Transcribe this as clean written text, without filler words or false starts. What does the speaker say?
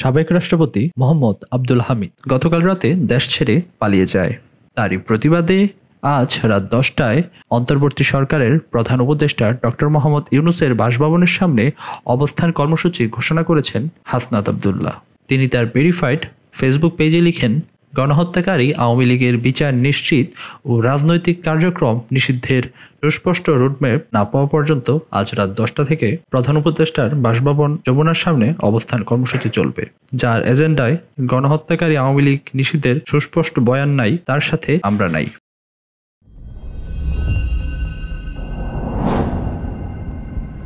সাবেক রাষ্ট্রপতি মোহাম্মদ আব্দুল হামিদ গতকাল রাতে দেশ ছেড়ে পালিয়ে যায়। তারই প্রতিবাদে আজ রাত 10টায় অন্তর্বর্তী সরকারের প্রধান উপদেষ্টা ডক্টর মোহাম্মদ ইউনূসের বাসভবনের সামনে অবস্থান কর্মসূচি ঘোষণা করেছেন হাসনাত আব্দুল্লাহ। তিনি তার ভেরিফাইড ফেসবুক পেজে লিখেন, গণহত্যাকারী আওয়ামী লীগের বিচার নিশ্চিত ও রাজনৈতিক কার্যক্রম নিষিদ্ধের সুস্পষ্ট রোডম্যাপ না পাওয়া পর্যন্ত আজ রাত 10টা থেকে প্রধান উপদেষ্টার বাসভবন যমুনার সামনে অবস্থান কর্মসূচি চলবে, যার এজেন্ডায় গণহত্যাকারী আওয়ামী লীগ নিষিদ্ধের সুস্পষ্ট বয়ান নাই, তার সাথে আমরা নাই।